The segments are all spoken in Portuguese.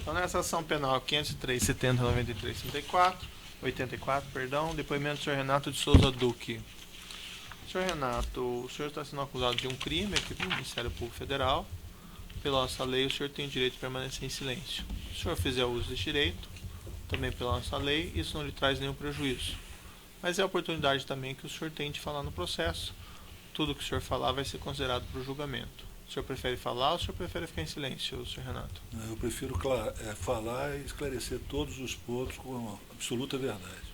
Então, nessa ação penal 503.70.93.84, perdão, depoimento do senhor Renato de Souza Duque. Senhor Renato, o senhor está sendo acusado de um crime aqui pelo Ministério Público Federal. Pela nossa lei, o senhor tem o direito de permanecer em silêncio. Se o senhor fizer uso desse direito, também pela nossa lei, isso não lhe traz nenhum prejuízo. Mas é a oportunidade também que o senhor tem de falar no processo. Tudo que o senhor falar vai ser considerado para o julgamento. O senhor prefere falar ou o senhor prefere ficar em silêncio, senhor Renato? Eu prefiro falar e esclarecer todos os pontos com absoluta verdade.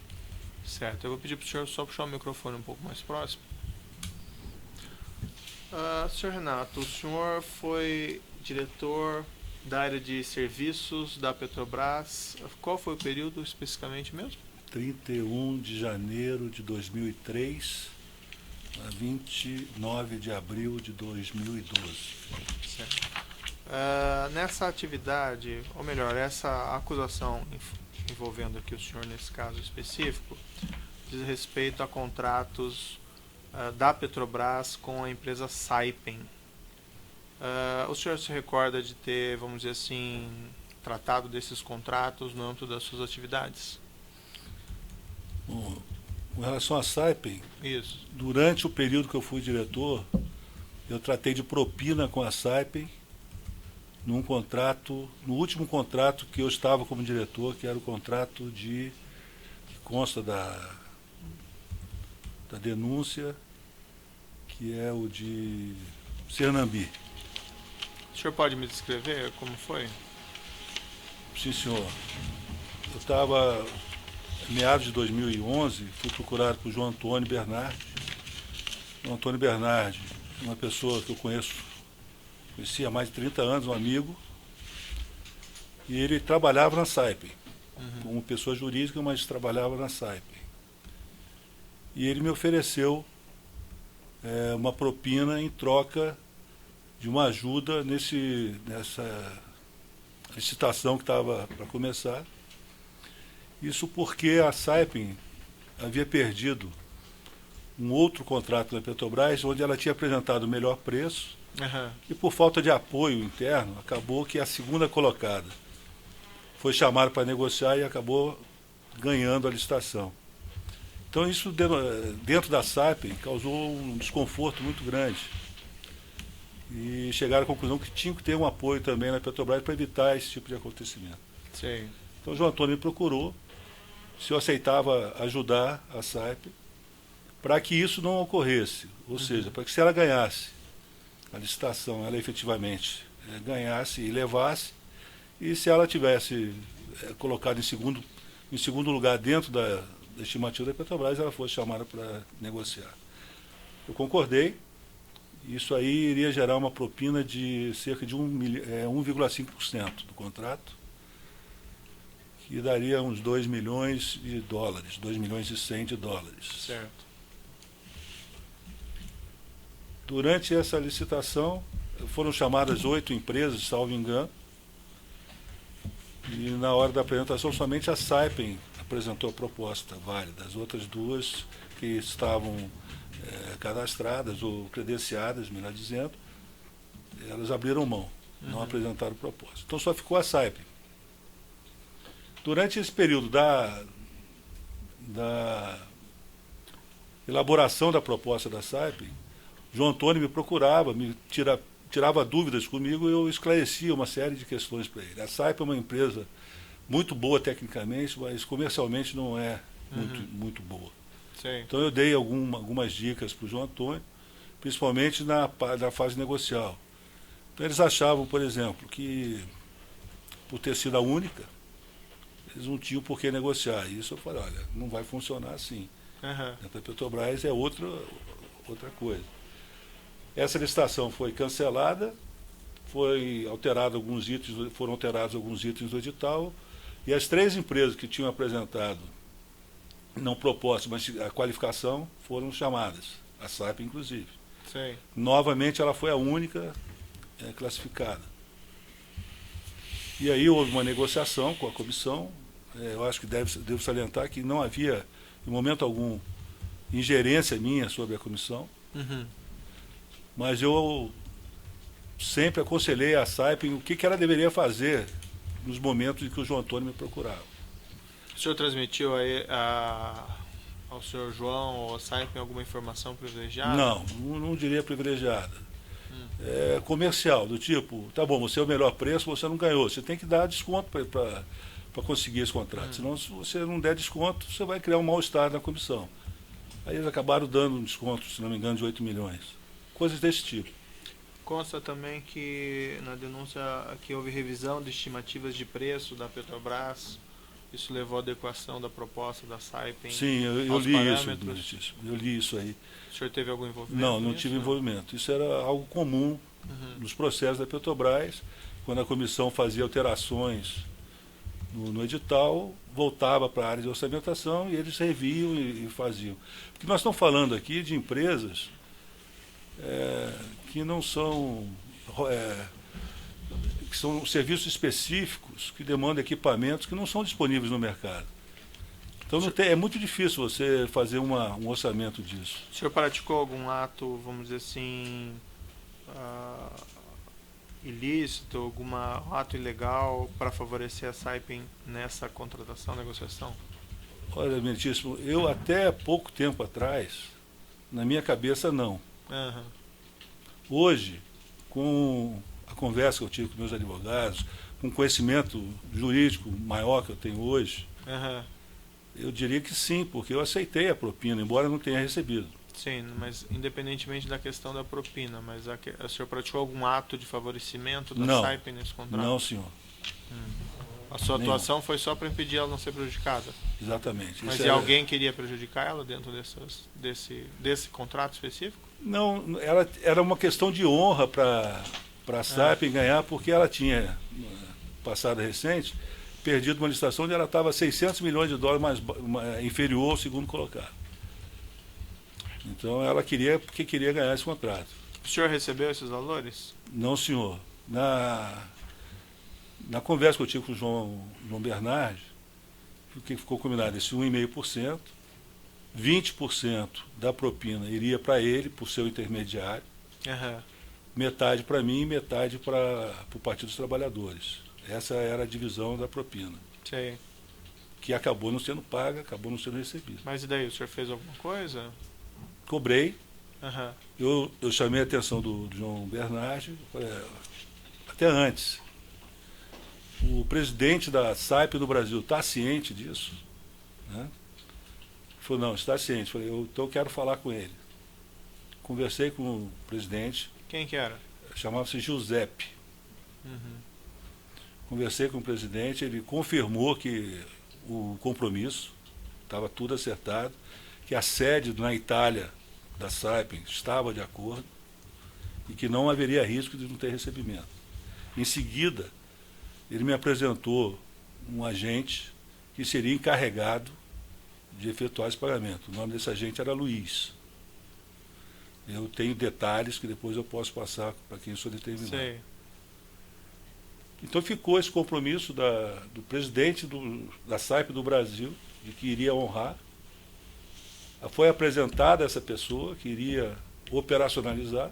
Certo, eu vou pedir para o senhor só puxar o microfone um pouco mais próximo. Senhor Renato, o senhor foi diretor da área de serviços da Petrobras. Qual foi o período especificamente mesmo? 31 de janeiro de 2003 a 29 de abril de 2012. Certo. Nessa atividade, ou melhor, essa acusação envolvendo aqui o senhor nesse caso específico, diz respeito a contratos da Petrobras com a empresa Saipem. O senhor se recorda de ter, vamos dizer assim, tratado desses contratos no âmbito das suas atividades? Bom, com relação a Saipem, Isso. durante o período que eu fui diretor, eu tratei de propina com a Saipem num contrato, no último contrato que eu estava como diretor, que era o contrato que consta da denúncia, que é o de Sernambi. O senhor pode me descrever como foi? Sim, senhor. Eu estava, em meados de 2011, fui procurado por João Antônio Bernardi. João Antônio Bernardi, uma pessoa que eu conhecia há mais de 30 anos, um amigo, e ele trabalhava na Saipem, como pessoa jurídica, mas trabalhava na Saipem. E ele me ofereceu uma propina em troca de uma ajuda nessa licitação que estava para começar. Isso porque a Saipem havia perdido um outro contrato da Petrobras, onde ela tinha apresentado o melhor preço, e por falta de apoio interno, acabou que a segunda colocada foi chamada para negociar e acabou ganhando a licitação. Então isso dentro da Saipem causou um desconforto muito grande. E chegaram à conclusão que tinha que ter um apoio também na Petrobras para evitar esse tipo de acontecimento. Sim. Então o João Antônio me procurou se eu aceitava ajudar a Saipem para que isso não ocorresse. Ou seja, para que se ela ganhasse a licitação, ela efetivamente ganhasse e levasse, e se ela tivesse colocado em segundo lugar dentro da estimativa da Petrobras, ela fosse chamada para negociar. Eu concordei. Isso aí iria gerar uma propina de cerca de 1,5% do contrato, que daria uns 2 milhões de dólares, 2 milhões e 100 de dólares. Certo. Durante essa licitação, foram chamadas 8 empresas, salvo engano, e na hora da apresentação somente a Saipem apresentou a proposta válida. As outras duas que estavam cadastradas ou credenciadas, melhor dizendo, elas abriram mão, não apresentaram proposta. Então só ficou a Saipem. Durante esse período da elaboração da proposta da Saipem, João Antônio me procurava, tirava dúvidas comigo e eu esclarecia uma série de questões para ele. A Saipem é uma empresa muito boa tecnicamente, mas comercialmente não é muito boa. Sim. Então eu dei algumas dicas para o João Antônio, principalmente na fase negocial. Então eles achavam, por exemplo, que por ter sido a única, eles não tinham por que negociar. E isso eu falei, olha, não vai funcionar assim. A Petrobras é outra coisa. Essa licitação foi cancelada, foram alterados alguns itens do edital, e as 3 empresas que tinham apresentado não proposta, mas a qualificação, foram chamadas, a Saipem inclusive. Sim. Novamente ela foi a única classificada. E aí houve uma negociação com a comissão. Eu acho que devo salientar que não havia, em momento algum, ingerência minha sobre a comissão, mas eu sempre aconselhei a Saipem o que ela deveria fazer nos momentos em que o João Antônio me procurava. O senhor transmitiu ao senhor João ou ao Saipem alguma informação privilegiada? Não diria privilegiada. Hum. É comercial, do tipo, tá bom, você é o melhor preço, você não ganhou. Você tem que dar desconto para conseguir esse contrato. Senão, se você não der desconto, você vai criar um mal-estar na comissão. Aí eles acabaram dando um desconto, se não me engano, de 8 milhões. Coisas desse tipo. Consta também que na denúncia que houve revisão de estimativas de preço da Petrobras. Isso levou à adequação da proposta da Saipem. Sim, eu aos li parâmetros. isso. Eu li isso aí. O senhor teve algum envolvimento? Não nisso? tive envolvimento. Isso era algo comum nos processos da Petrobras. Quando a comissão fazia alterações no edital, voltava para a área de orçamentação e eles reviam e faziam. Porque nós estamos falando aqui de empresas que não são... que são serviços específicos que demandam equipamentos que não são disponíveis no mercado. Então é muito difícil você fazer um orçamento disso. O senhor praticou algum ato, vamos dizer assim, ilícito, algum ato ilegal para favorecer a Saipem nessa contratação, negociação? Olha, Meritíssimo, eu até pouco tempo atrás, na minha cabeça, não. Uhum. Hoje, com a conversa que eu tive com meus advogados, com o conhecimento jurídico maior que eu tenho hoje, eu diria que sim, porque eu aceitei a propina, embora não tenha recebido. Sim, mas independentemente da questão da propina, mas o senhor praticou algum ato de favorecimento da Saipem nesse contrato? Não, senhor. A sua atuação foi só para impedir ela não ser prejudicada? Exatamente. Mas alguém queria prejudicar ela dentro desse contrato específico? Não, era uma questão de honra para a Saipem ganhar, porque ela tinha, passado recente, perdido uma licitação onde ela estava $600 milhões inferior ao segundo colocado. Então ela queria ganhar esse contrato. O senhor recebeu esses valores? Não, senhor. Na conversa que eu tive com o João Bernardi, o que ficou combinado? Esse 1,5%, 20% da propina iria para ele, por seu intermediário, metade para mim e metade para o Partido dos Trabalhadores. Essa era a divisão da propina. Sei. Que acabou não sendo paga, acabou não sendo recebida. Mas e daí, o senhor fez alguma coisa? Cobrei. Eu chamei a atenção do João Bernardi, até antes. O presidente da Saipem do Brasil está ciente disso? Né? Ele falou, não, está ciente. Falei, então eu quero falar com ele. Conversei com o presidente. Quem que era? Chamava-se Giuseppe. Conversei com o presidente, ele confirmou que o compromisso estava tudo acertado, que a sede na Itália da Saipem estava de acordo e que não haveria risco de não ter recebimento. Em seguida, ele me apresentou um agente que seria encarregado de efetuar esse pagamento. O nome desse agente era Luiz. Eu tenho detalhes que depois eu posso passar para quem sou determinado. Sei. Então ficou esse compromisso do presidente da Saipem do Brasil, de que iria honrar. Foi apresentada essa pessoa que iria operacionalizar,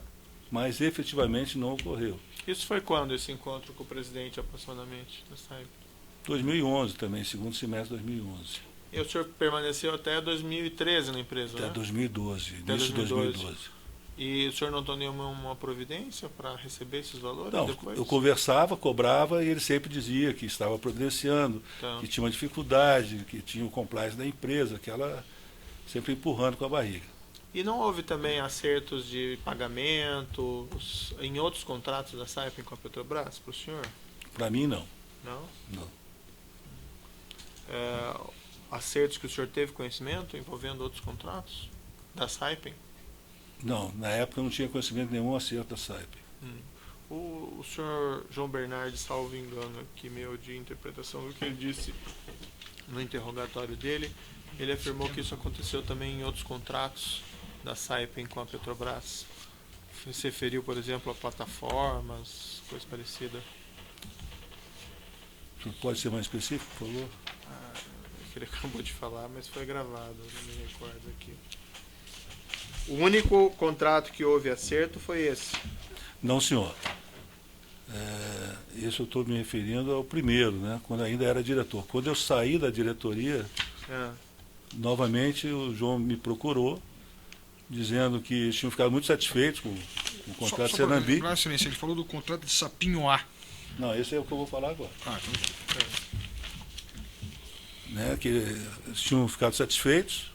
mas efetivamente não ocorreu. Isso foi quando, esse encontro com o presidente, aproximadamente, da Saipem? 2011 também, segundo semestre de 2011. E o senhor permaneceu até 2013 na empresa, até né? 2012, Até início de 2012. E o senhor não tomou nenhuma providência para receber esses valores Não, depois? eu conversava, cobrava, e ele sempre dizia que estava providenciando, que tinha uma dificuldade, que tinha o compliance da empresa, que ela sempre empurrando com a barriga. E não houve também acertos de pagamentos em outros contratos da Saipem com a Petrobras para o senhor? Para mim, não. Não? Não. Acertos que o senhor teve conhecimento envolvendo outros contratos da Saipem? Não, na época eu não tinha conhecimento de nenhum acerto da Saipem. O senhor João Bernardi, salvo engano aqui meu de interpretação do que ele disse no interrogatório dele, ele afirmou que isso aconteceu também em outros contratos da Saipem com a Petrobras. Se referiu, por exemplo, a plataformas, coisa parecida. O senhor pode ser mais específico, por favor? Que ele acabou de falar, mas foi gravado, não me recordo aqui. O único contrato que houve acerto foi esse? Não, senhor. Esse eu estou me referindo ao primeiro, né, quando ainda era diretor. Quando eu saí da diretoria, novamente o João me procurou, dizendo que eles tinham ficado muito satisfeitos com o contrato Senambi. Ele falou do contrato de Sapinhoá. Não, esse é o que eu vou falar agora. Então... Né, que eles tinham ficado satisfeitos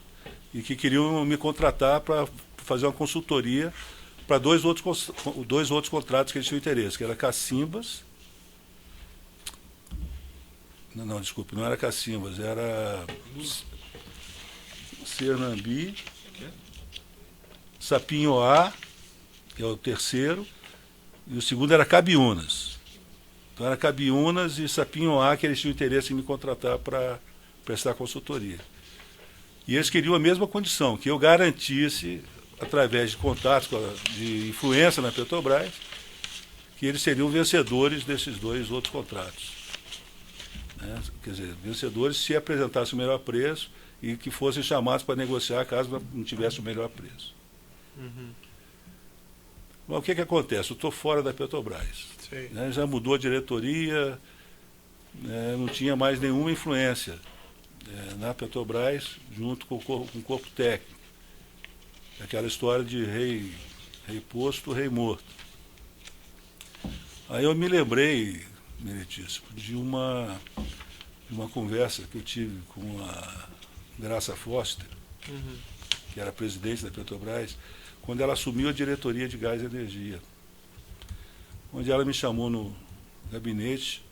e que queriam me contratar para fazer uma consultoria para dois outros contratos que eles tinham interesse, que era Cacimbas. Não, desculpe, não era Cacimbas, era Senambi, Sapinhoá, que é o terceiro, e o segundo era Cabiúnas. Então era Cabiúnas e Sapinhoá que eles tinham interesse em me contratar para prestar consultoria. E eles queriam a mesma condição, que eu garantisse, através de contatos, de influência na Petrobras, que eles seriam vencedores desses dois outros contratos. Né? Quer dizer, vencedores se apresentassem o melhor preço e que fossem chamados para negociar caso não tivesse o melhor preço. Mas o que acontece? Eu estou fora da Petrobras. Né? Já mudou a diretoria, né? Não tinha mais nenhuma influência na Petrobras, junto com o corpo técnico. Aquela história de rei posto, rei morto. Aí eu me lembrei, meritíssimo, de uma conversa que eu tive com a Graça Foster, que era presidente da Petrobras, quando ela assumiu a diretoria de Gás e Energia, onde ela me chamou no gabinete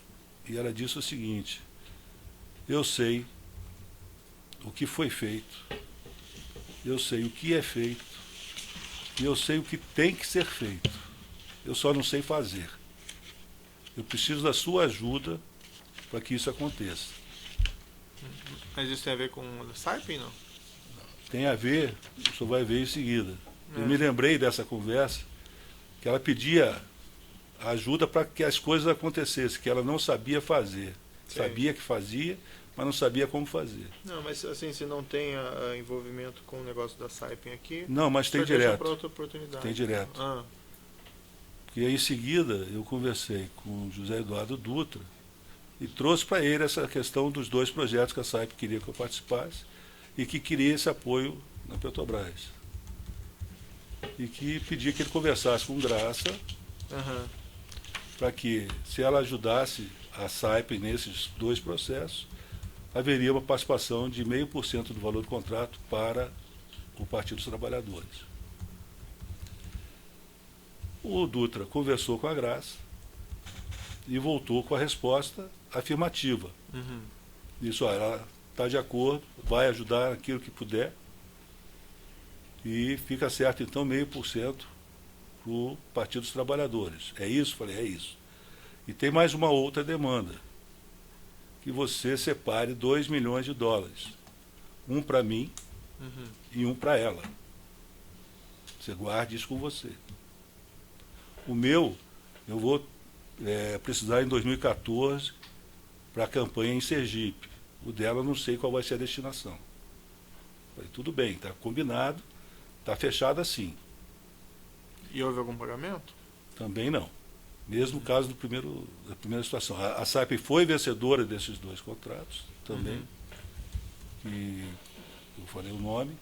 e ela disse o seguinte: eu sei o que foi feito, eu sei o que é feito, e eu sei o que tem que ser feito. Eu só não sei fazer. Eu preciso da sua ajuda para que isso aconteça. Mas isso tem a ver com o Saipem, não? Tem a ver, o senhor vai ver em seguida. Eu me lembrei dessa conversa, que ela pedia ajuda para que as coisas acontecessem, que ela não sabia fazer. Sabia que fazia, mas não sabia como fazer. Não, mas assim, se não tem envolvimento com o negócio da Saipem aqui... Não, mas tem direto. Para outra oportunidade. Tem direto. E aí, em seguida, eu conversei com o José Eduardo Dutra e trouxe para ele essa questão dos dois projetos que a Saipem queria que eu participasse e que queria esse apoio na Petrobras. E que pedia que ele conversasse com Graça para que, se ela ajudasse a Saipem nesses dois processos, haveria uma participação de 0,5% do valor do contrato para o Partido dos Trabalhadores. O Dutra conversou com a Graça e voltou com a resposta afirmativa. Disse: olha, ela está de acordo, vai ajudar aquilo que puder e fica certo, então, 0,5% para o Partido dos Trabalhadores. É isso? Falei, é isso. E tem mais uma outra demanda, que você separe $2 milhões, um para mim e um para ela. Você guarde isso com você. O meu, eu vou precisar em 2014 para a campanha em Sergipe. O dela, não sei qual vai ser a destinação. Falei, tudo bem, está combinado, está fechado assim. E houve algum pagamento? Também não. Mesmo caso da primeira situação. A Saipem foi vencedora desses dois contratos também, que eu falei o nome,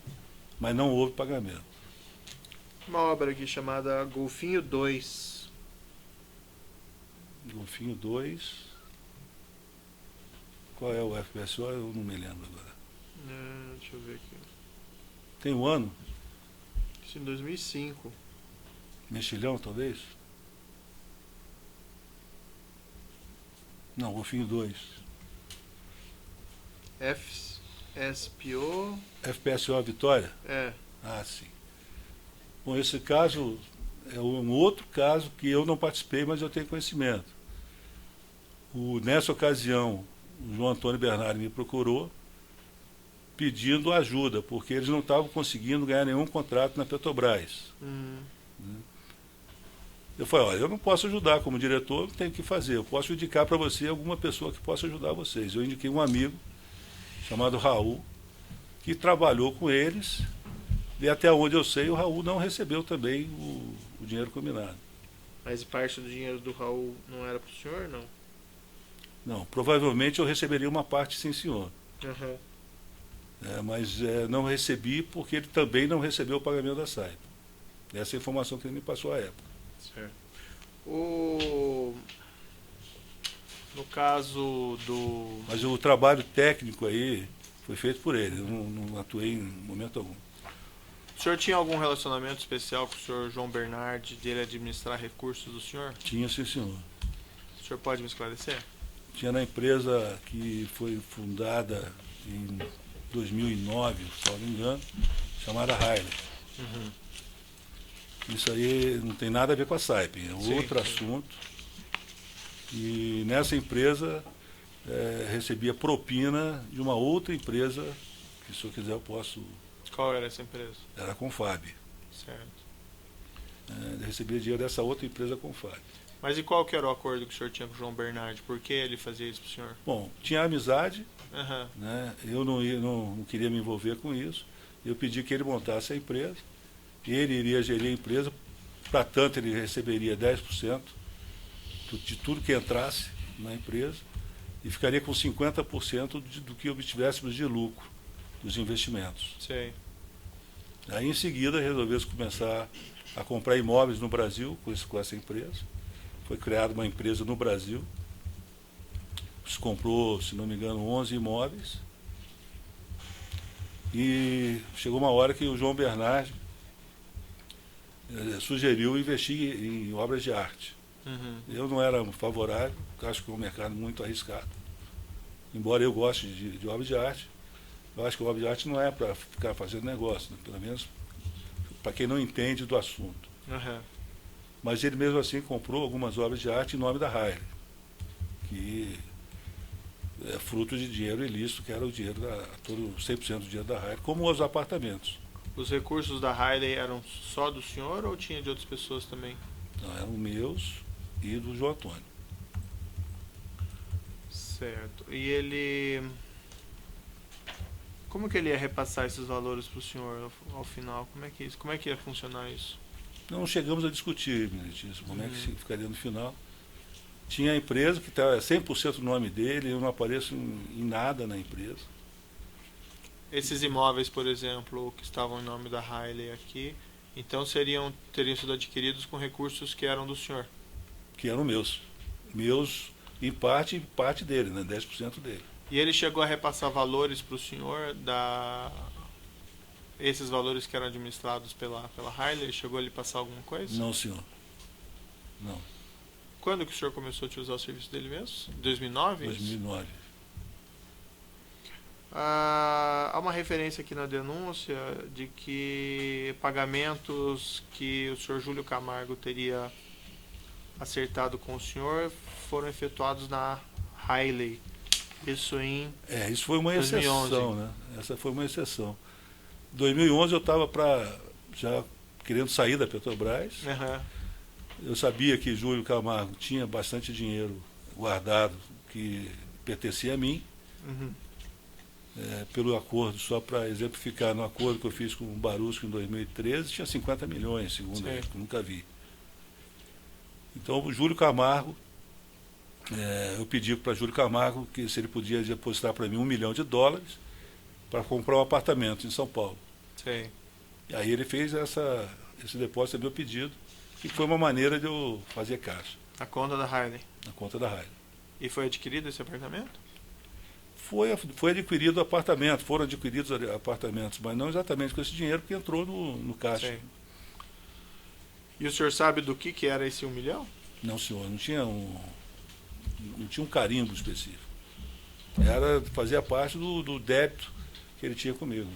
mas não houve pagamento. Uma obra aqui chamada Golfinho 2. Golfinho 2. Qual é o FPSO? Eu não me lembro agora. Deixa eu ver aqui. Tem um ano? Isso em 2005. Mexilhão, talvez? Não, Golfinho 2. FPSO Vitória? É. Ah, sim. Bom, esse caso é um outro caso que eu não participei, mas eu tenho conhecimento. Nessa ocasião, o João Antônio Bernardi me procurou pedindo ajuda, porque eles não estavam conseguindo ganhar nenhum contrato na Petrobras. Eu falei, olha, eu não posso ajudar como diretor, não tenho o que fazer. Eu posso indicar para você alguma pessoa que possa ajudar vocês. Eu indiquei um amigo chamado Raul, que trabalhou com eles, e até onde eu sei, o Raul não recebeu também o dinheiro combinado. Mas parte do dinheiro do Raul não era para o senhor, não? Não, provavelmente eu receberia uma parte, sim, senhor. Aham. Mas não recebi porque ele também não recebeu o pagamento da SAIP. Essa é a informação que ele me passou à época. Certo. No caso do... Mas o trabalho técnico aí foi feito por ele, eu não atuei em momento algum. O senhor tinha algum relacionamento especial com o senhor João Bernardi, de ele administrar recursos do senhor? Tinha, sim, senhor. O senhor pode me esclarecer? Tinha na empresa que foi fundada em 2009, se não me engano, chamada Riley. Uhum. Isso aí não tem nada a ver com a SAIP, é Sim, outro sim. assunto. E nessa empresa recebia propina de uma outra empresa, que se eu quiser eu posso, Qual era essa empresa? era a Confab. Certo. Recebia dinheiro dessa outra empresa Confab. Mas e qual que era o acordo que o senhor tinha com o João Bernardi? Por que ele fazia isso pro senhor? Bom, tinha amizade, Aham. né? Eu não queria me envolver com isso. Eu pedi que ele montasse a empresa, ele iria gerir a empresa, para tanto ele receberia 10% de tudo que entrasse na empresa e ficaria com 50% do que obtivéssemos de lucro dos investimentos. Sei. Aí em seguida resolveu começar a comprar imóveis no Brasil com essa empresa. Foi criada uma empresa no Brasil. Se comprou, se não me engano, 11 imóveis. E chegou uma hora que o João Bernardi sugeriu investir em obras de arte. Uhum. Eu não era favorável, porque acho que é um mercado muito arriscado. Embora eu goste de obras de arte, eu acho que a obra de arte não é para ficar fazendo negócio, né? Pelo menos para quem não entende do assunto. Aham. Mas ele mesmo assim comprou algumas obras de arte em nome da Riley, que é fruto de dinheiro ilícito, que era o dinheiro todo 100% do dinheiro da Riley, como os apartamentos. Os recursos da Riley eram só do senhor ou tinha de outras pessoas também? Não, eram meus e do João Antônio. Certo. E ele... Como que ele ia repassar esses valores para o senhor ao final? Como é que ia funcionar isso? Não chegamos a discutir, Benedito, como é que Uhum. ficaria no final. Tinha a empresa que está 100% no nome dele, eu não apareço em nada na empresa. Esses imóveis, por exemplo, que estavam em nome da Riley aqui, então teriam sido adquiridos com recursos que eram do senhor? Que eram meus. Meus, em parte dele, né? 10% dele. E ele chegou a repassar valores para o senhor, esses valores que eram administrados pela Riley, ele chegou a lhe passar alguma coisa? Não, senhor. Não. Quando que o senhor começou a utilizar o serviço dele mesmo? 2009? 2009. Há uma referência aqui na denúncia de que pagamentos que o senhor Júlio Camargo teria acertado com o senhor foram efetuados na Riley. Isso em... Isso foi uma 2011. exceção, né? Essa foi uma exceção. Em 2011 eu estava já querendo sair da Petrobras. Aham. Eu sabia que Júlio Camargo tinha bastante dinheiro guardado que pertencia a mim. Uhum. Pelo acordo, só para exemplificar, no acordo que eu fiz com o Barusco em 2013, tinha 50 milhões, segundo ele, que eu nunca vi. Então, o Júlio Camargo, eu pedi para Júlio Camargo que se ele podia depositar para mim $1 milhão para comprar um apartamento em São Paulo. Sei. E aí ele fez esse depósito a meu pedido, que foi uma maneira de eu fazer caixa A conta da Riley. na conta da Riley. E foi adquirido esse apartamento? Foi adquirido apartamento, foram adquiridos apartamentos, mas não exatamente com esse dinheiro que entrou no caixa. Sei. E o senhor sabe do que era esse 1 milhão? Não, senhor, não tinha um carimbo específico. Fazia parte do débito que ele tinha comigo.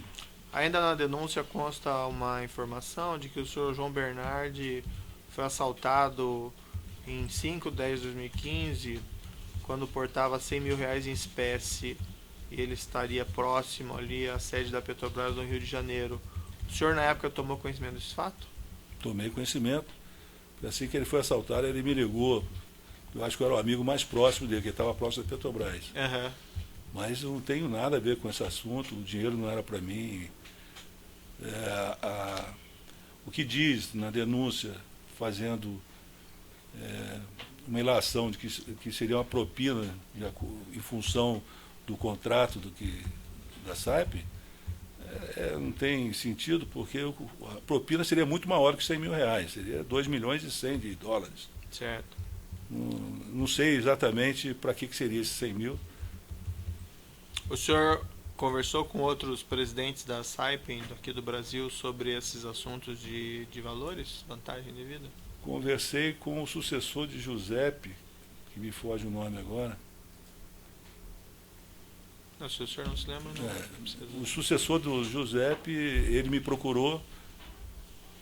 Ainda na denúncia consta uma informação de que o senhor João Bernardi foi assaltado em 5/10/2015, quando portava R$100 mil em espécie, e ele estaria próximo ali à sede da Petrobras no Rio de Janeiro. O senhor na época tomou conhecimento desse fato? Tomei conhecimento. Assim que ele foi assaltado, ele me ligou. Eu acho que eu era o amigo mais próximo dele, que estava próximo da Petrobras. Aham. Mas eu não tenho nada a ver com esse assunto, o dinheiro não era para mim. O que diz na denúncia, fazendo uma ilação de que seria uma propina em função do contrato da SAIP, não tem sentido, porque a propina seria muito maior que R$100 mil, seria 2 milhões e 100 de dólares. Certo. Não sei exatamente para que seria esses 100 mil. O senhor conversou com outros presidentes da Saipem aqui do Brasil sobre esses assuntos de valores, vantagem de vida? Conversei com o sucessor de Giuseppe, que me foge o nome agora. Não, se o senhor não se lembra, não. O sucessor do Giuseppe, ele me procurou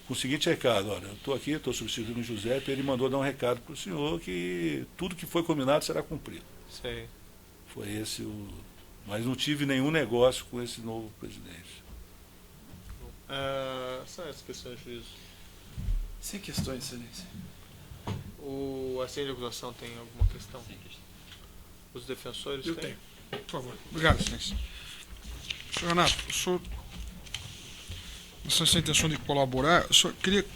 com o seguinte recado: olha, eu estou aqui, estou substituindo o Giuseppe, ele mandou dar um recado para o senhor que tudo que foi combinado será cumprido. Sei. Foi esse mas não tive nenhum negócio com esse novo presidente. São essas questões de juízo. Sem questões, excelência. O assento de acusação tem alguma questão? Sem questão. Os defensores Eu têm? tenho. Por favor. Obrigado, excelência. Senhor Renato, o senhor, nessa intenção de colaborar, eu só queria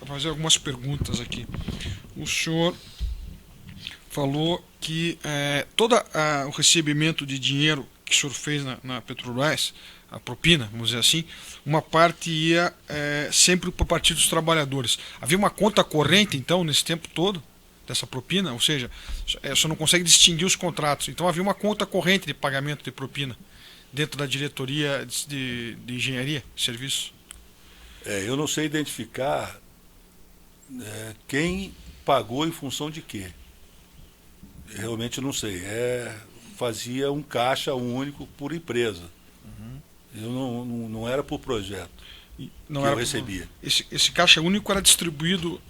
fazer algumas perguntas aqui. O senhor falou que todo o recebimento de dinheiro que o senhor fez na Petrobras, a propina, vamos dizer assim, uma parte ia sempre para o Partido dos Trabalhadores. Havia uma conta corrente, então, nesse tempo todo, dessa propina? Ou seja, o senhor não consegue distinguir os contratos. Então havia uma conta corrente de pagamento de propina dentro da diretoria de engenharia, de serviço? Eu não sei identificar quem pagou em função de quê. Realmente não sei. Fazia um caixa único por empresa. Eu não era por projeto Não que era eu recebia. Esse caixa único era distribuído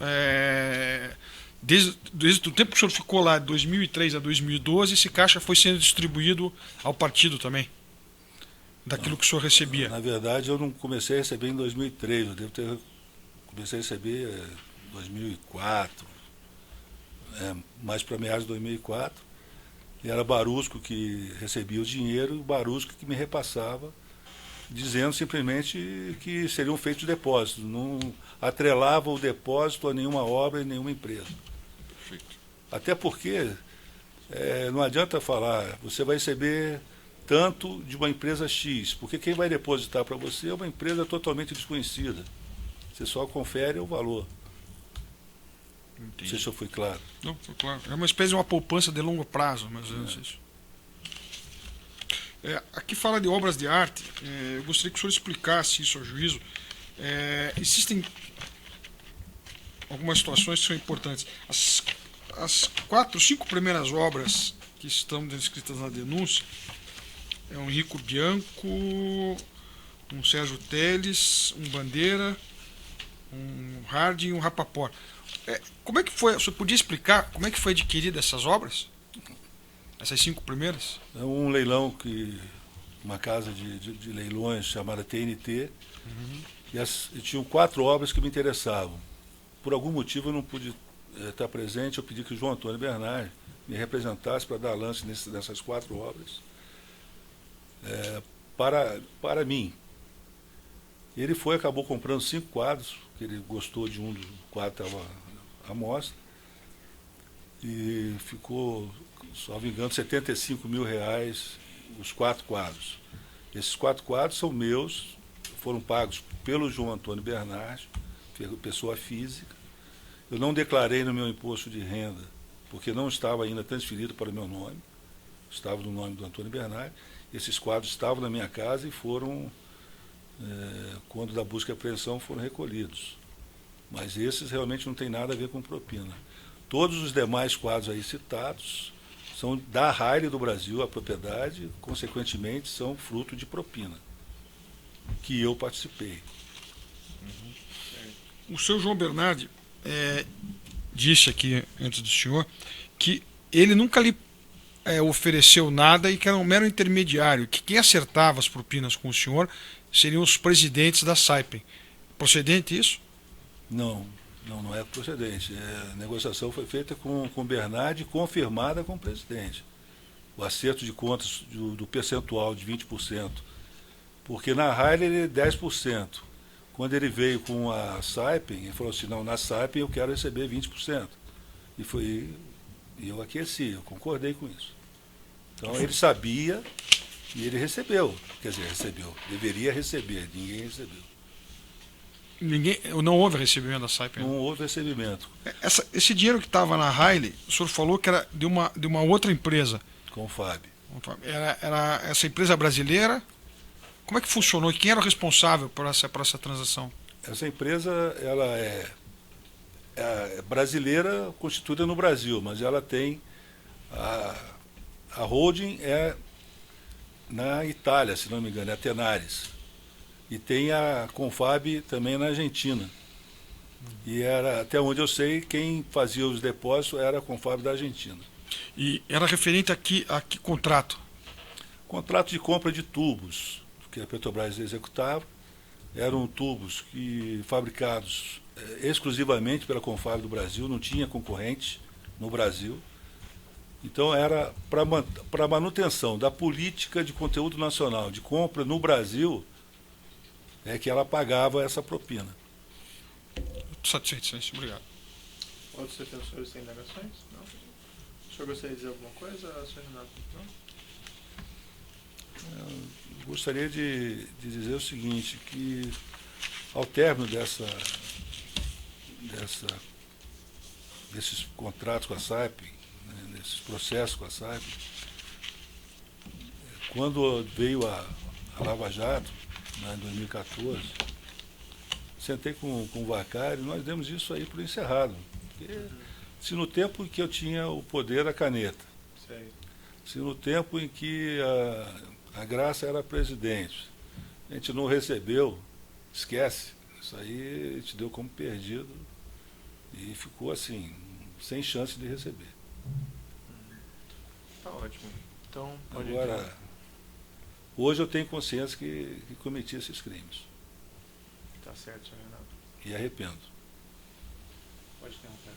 desde o tempo que o senhor ficou lá, de 2003 a 2012, esse caixa foi sendo distribuído ao partido também? Daquilo que o senhor recebia? Na verdade, eu não comecei a receber em 2003. Comecei a receber em 2004, mais para meados de 2004. E era Barusco que recebia o dinheiro e o Barusco que me repassava, dizendo simplesmente que seriam feitos depósitos. Não atrelava o depósito a nenhuma obra e nenhuma empresa. Perfeito. Até porque não adianta falar, você vai receber tanto de uma empresa X, porque quem vai depositar para você é uma empresa totalmente desconhecida. Você só confere o valor. Entendi. Não sei se eu fui claro. Não, foi claro. É uma espécie de uma poupança de longo prazo, mas eu não sei isso. Aqui fala de obras de arte. Eu gostaria que o senhor explicasse isso ao juízo. Existem algumas situações que são importantes. As 4, 5 primeiras obras que estão descritas na denúncia é um Rico Bianco, um Sérgio Teles, um Bandeira, um Harding e um Rapaport. Como é que foi? O senhor podia explicar como é que foi adquirida essas obras? Essas 5 primeiras? É um leilão uma casa de leilões chamada TNT, e tinham 4 obras que me interessavam. Por algum motivo eu não pude estar presente, eu pedi que o João Antônio Bernardi me representasse para dar lance nessas 4 obras para mim. Ele acabou comprando 5 quadros, que ele gostou de um dos quadros, estava à mostra, e ficou, só me engano, R$75 mil os 4 quadros. Esses 4 quadros são meus, foram pagos pelo João Antônio Bernardi, pessoa física. Eu não declarei no meu imposto de renda, porque não estava ainda transferido para o meu nome, estava no nome do Antônio Bernardi. Esses quadros estavam na minha casa e foram, quando da busca e apreensão, foram recolhidos. Mas esses realmente não tem nada a ver com propina. Todos os demais quadros aí citados são da Raile do Brasil, a propriedade, consequentemente são fruto de propina, que eu participei. O seu João Bernardi disse aqui, antes do senhor, que ele nunca lhe ofereceu nada e que era um mero intermediário, que quem acertava as propinas com o senhor seriam os presidentes da Saipem. Procedente isso? Não é procedente. A negociação foi feita com o Bernardi, confirmada com o presidente. O acerto de contas do percentual de 20%, porque na Raile ele é 10%. Quando ele veio com a Saipem, ele falou assim, não, na Saipem eu quero receber 20%. E eu aqueci, eu concordei com isso. Então ele sabia e ele recebeu. Quer dizer, recebeu. Deveria receber, ninguém recebeu. Não houve recebimento da Saipem? Não houve recebimento. Esse dinheiro que estava na Riley, o senhor falou que era de uma outra empresa. Com o Fábio. Era essa empresa brasileira? Como é que funcionou? Quem era o responsável por essa transação? Essa empresa, ela é brasileira, constituída no Brasil, mas ela tem a holding é na Itália, se não me engano, é a Tenaris. E tem a Confab também na Argentina. E era, até onde eu sei, quem fazia os depósitos era a Confab da Argentina. E era referente a que contrato? Contrato de compra de tubos que a Petrobras executava. Eram tubos fabricados exclusivamente pela Confab do Brasil, não tinha concorrente no Brasil. Então era para manutenção da política de conteúdo nacional de compra no Brasil, é que ela pagava essa propina. Satisfeito, Excelência. Obrigado. Outros defensores têm indagações? Não? O senhor gostaria de dizer alguma coisa, senhor Renato? Não? Eu gostaria de dizer o seguinte, que ao término desses contratos com a Saipem, né, desses processos com a Saipem, quando veio a Lava Jato, né, em 2014, sentei com o Vacari, nós demos isso aí por encerrado. Porque, se no tempo em que eu tinha o poder da caneta, Sei. se no tempo em que a Graça era presidente, a gente não recebeu, esquece, isso aí a gente deu como perdido e ficou assim, sem chance de receber. Tá ótimo. Então, pode Agora, hoje eu tenho consciência que cometi esses crimes Tá certo, senhor Renato. e arrependo. Pode interromper.